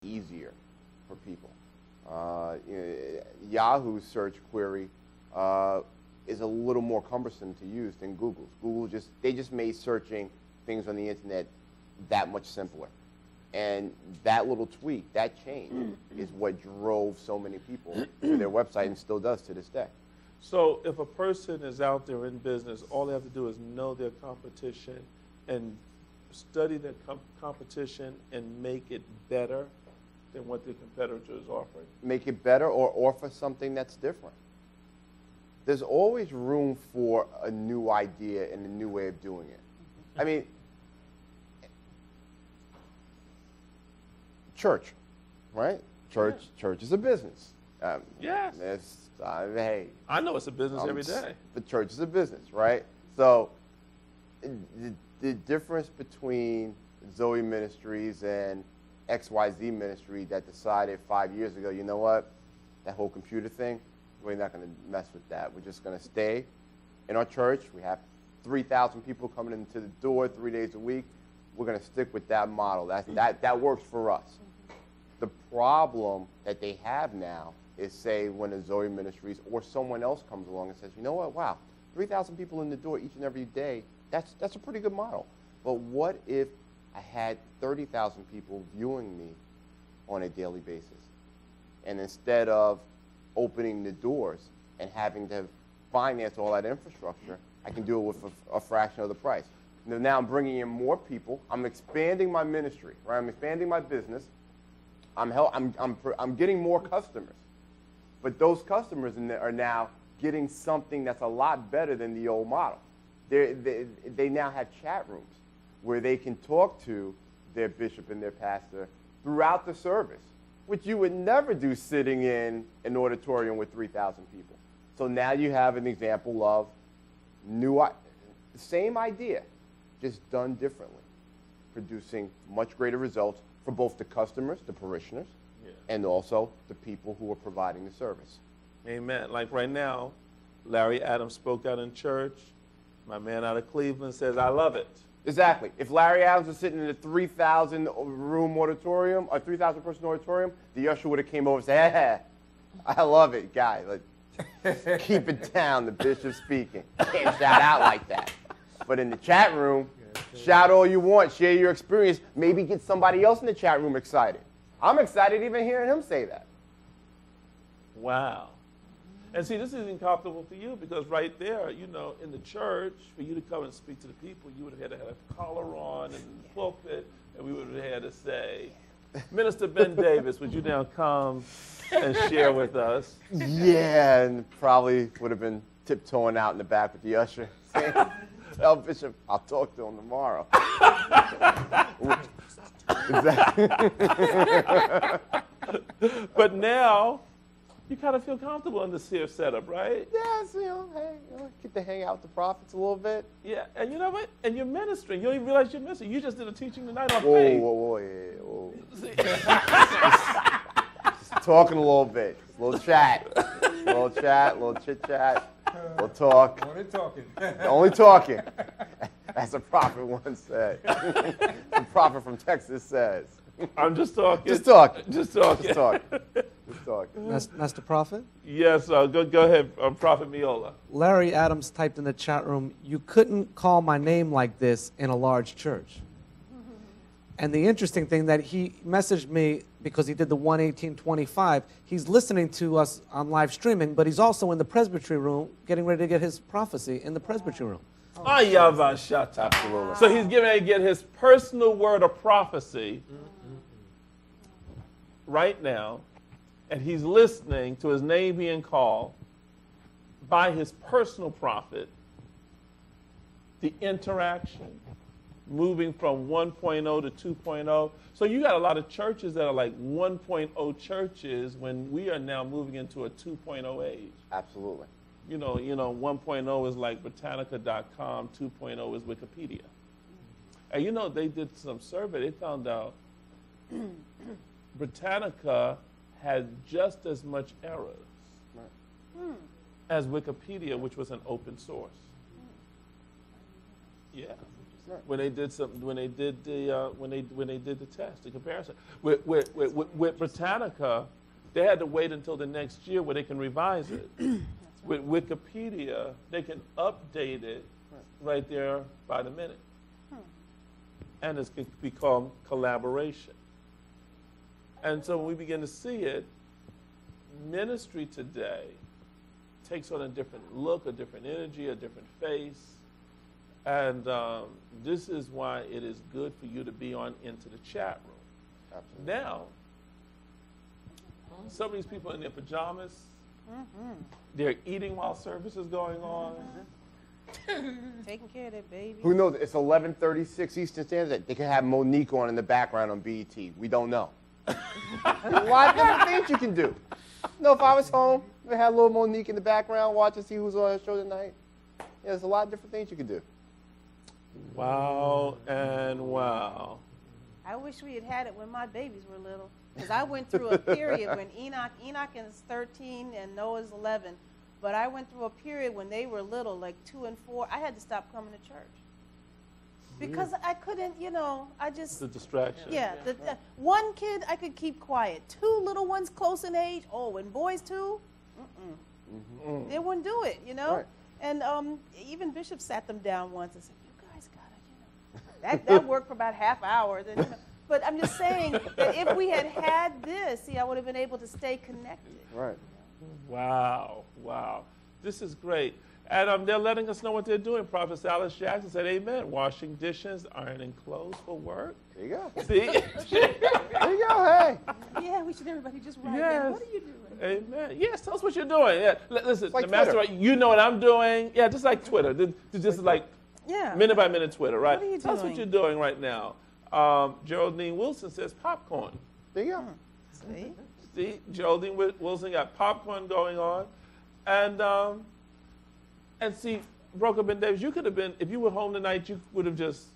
easier for people. Yahoo's search query is a little more cumbersome to use than Google's. They just made searching things on the internet that much simpler. And that little tweak, that change, is what drove so many people to their website and still does to this day. So if a person is out there in business, all they have to do is know their competition and study their competition and make it better than what their competitor is offering. Make it better or offer something that's different. There's always room for a new idea and a new way of doing it. I mean, church, right? Church is a business. Yes. Hey, I know it's a business every day. The church is a business, right? So the difference between Zoe Ministries and XYZ Ministry that decided 5 years ago, you know what, that whole computer thing, we're not going to mess with that. We're just going to stay in our church. We have 3,000 people coming into the door 3 days a week. We're going to stick with that model. That works for us. The problem that they have now is, say, when a Zoe Ministries or someone else comes along and says, you know what, wow, 3,000 people in the door each and every day, that's a pretty good model. But what if I had 30,000 people viewing me on a daily basis? And instead of opening the doors and having to finance all that infrastructure, I can do it with a fraction of the price. Now I'm bringing in more people. I'm expanding my ministry, right? I'm expanding my business. I'm getting more customers. But those customers are now getting something that's a lot better than the old model. They now have chat rooms where they can talk to their bishop and their pastor throughout the service, which you would never do sitting in an auditorium with 3,000 people. So now you have an example of same idea, just done differently, producing much greater results for both the customers, the parishioners, and also the people who are providing the service. Amen. Like right now, Larry Adams spoke out in church. My man out of Cleveland says, I love it. Exactly. If Larry Adams was sitting in a 3,000 room auditorium, a 3,000 person auditorium, the usher would have came over and said, hey, I love it, guy. Like, keep it down, the bishop's speaking. Can't shout out like that. But in the chat room, shout all you want, share your experience, maybe get somebody else in the chat room excited. I'm excited even hearing him say that. Wow. And see, this isn't comfortable for you because right there, you know, in the church, for you to come and speak to the people, you would have had to have a collar on and the pulpit, and we would have had to say, Minister Ben Davis, would you now come and share with us? Yeah, and probably would have been tiptoeing out in the back with the usher saying, tell Bishop I'll talk to him tomorrow. Exactly. But now, you kind of feel comfortable in this here setup, right? Yes, hey, get to hang out with the prophets a little bit. Yeah, and you know what? And you're ministering. You don't even realize you're ministering. You just did a teaching tonight on Whoa, faith. whoa, whoa, just talking a little bit. A little chat, little chit-chat, little talk. Only talking. Only talking. As a prophet once said. The prophet from Texas says. I'm just talking. Just talking. Just talking. Just talking. Just talking. Master Prophet? Yes, go ahead, Prophet Miola. Larry Adams typed in the chat room, you couldn't call my name like this in a large church. And the interesting thing that he messaged me because he did the 1:18:25, he's listening to us on live streaming, but he's also in the presbytery room getting ready to get his prophecy in the presbytery room. Absolutely. So he's getting ready to get his personal word of prophecy right now, and he's listening to his name being called by his personal prophet, the interaction, moving from 1.0 to 2.0. So you got a lot of churches that are like 1.0 churches when we are now moving into a 2.0 age. Absolutely. You know, 1.0 is like Britannica.com, 2.0 is Wikipedia. And you know, they did some survey, they found out Britannica had just as much errors as Wikipedia, which was an open source. Yeah. Right. when they did the test, the comparison. With Britannica, they had to wait until the next year where they can revise it. With Wikipedia, they can update it right there by the minute. And it's become collaboration. And so when we begin to see it, ministry today takes on a different look, a different energy, a different face. And this is why it is good for you to be on into the chat room. Absolutely. Now, some of these people in their pajamas, they're eating while service is going on. Taking care of that baby. Who knows? It's 11:36 Eastern Standard. They could have Monique on in the background on BET. We don't know. There's a lot of different things you can do. You know, if I was home, we had a little Monique in the background watching, see who's on the show tonight. Yeah, there's a lot of different things you could do. Wow and wow. I wish we had it when my babies were little. Because I went through a period when Enoch is 13 and Noah's 11. But I went through a period when they were little, like 2 and 4. I had to stop coming to church. Because I couldn't, I just... The distraction. Yeah, the one kid I could keep quiet. 2 little ones close in age. Oh, and boys too? They wouldn't do it, Right. And even Bishop sat them down once and said, "You guys gotta, that worked for about half hour." Then, but I'm just saying that if we had this, I would have been able to stay connected. Right. Wow, wow. This is great. And they're letting us know what they're doing. Prophet Alice Jackson said, amen. Washing dishes, ironing clothes for work. There you go. See? There you go. Hey. Yeah, we should everybody just write Yes. in. What are you doing? Amen. Yes, tell us what you're doing. Yeah. Listen, like the master, Twitter. you know what I'm doing. Yeah, just like Twitter. Just like Yeah. minute by minute Twitter, right? What are you Tell us what doing? you're doing right now. Geraldine Wilson says popcorn. There you go. See? See, Geraldine Wilson got popcorn going on. And see, Broker Ben Davis, you could have been, if you were home tonight, you would have just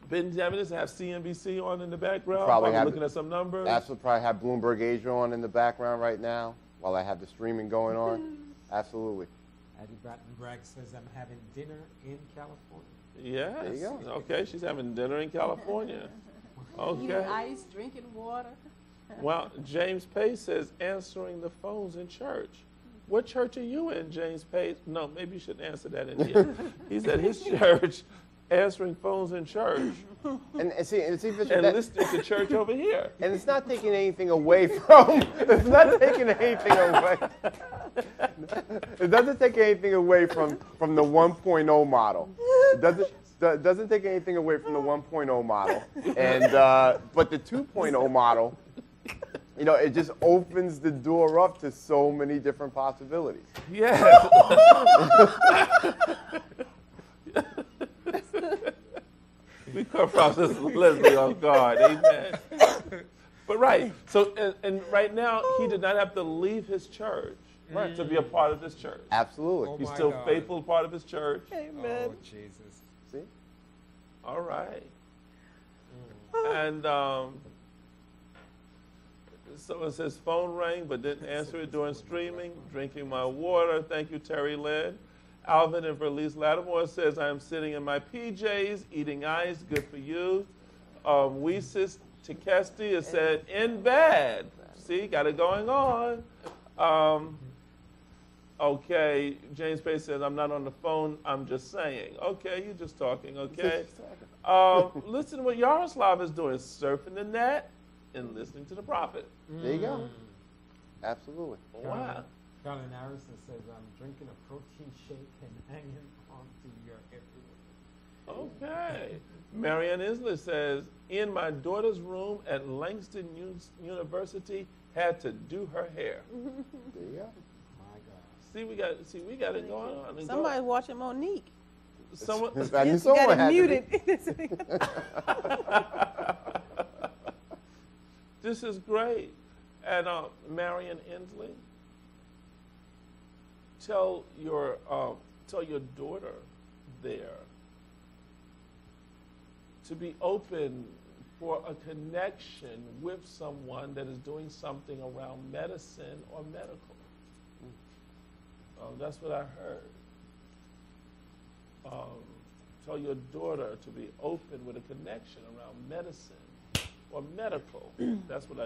been having this, have CNBC on in the background, Probably have looking at some numbers. That's what probably have Bloomberg Asia on in the background right now while I have the streaming going on. Absolutely. Addie Bratton-Bragg says, I'm having dinner in California. Yes. There you go. Okay, she's having dinner in California. Eating Okay. ice, drinking water. Well, James Pace says answering the phones in church. What church are you in, James Pace? No, maybe you shouldn't answer that in here. He said his church answering phones in church And see, Bishop, and that- listening to church over here. and it's not taking anything away from. It's not taking anything away. It doesn't take anything away from the 1.0 model. It doesn't take anything away from the 1.0 model. And but the 2.0 model, it just opens the door up to so many different possibilities. Yeah. We caught Prophet Leslie off guard. Amen. But right. So and right now he did not have to leave his church to be a part of this church. Absolutely. Oh He's my still God. faithful part of his church. Amen. Oh, Jesus. See? All right. And so it says phone rang but didn't answer it during streaming. Drinking my water. Thank you, Terry Lynn. Alvin and Verlice Lattimore says, I am sitting in my PJs, eating ice. Good for you. Weesis Tikesti has said, in bed. See, got it going on. Okay, James Pace says, I'm not on the phone, I'm just saying. Okay, you're just talking, okay? Listen to what Yaroslav is doing, surfing the net and listening to the prophet. There you go. Absolutely. Wow. Colin Harrison says, I'm drinking a protein shake and hanging on to your everywhere. Okay. Marianne Isler says, in my daughter's room at Langston University, had to do her hair. There you go. My God. See, we got it going on. And Somebody's watching Monique. Someone, I knew You someone got had it to muted. this is great. And Marion Inslee, tell your daughter there to be open for a connection with someone that is doing something around medicine or medical. That's what I heard. tell your daughter to be open with a connection around medicine or medical. That's what I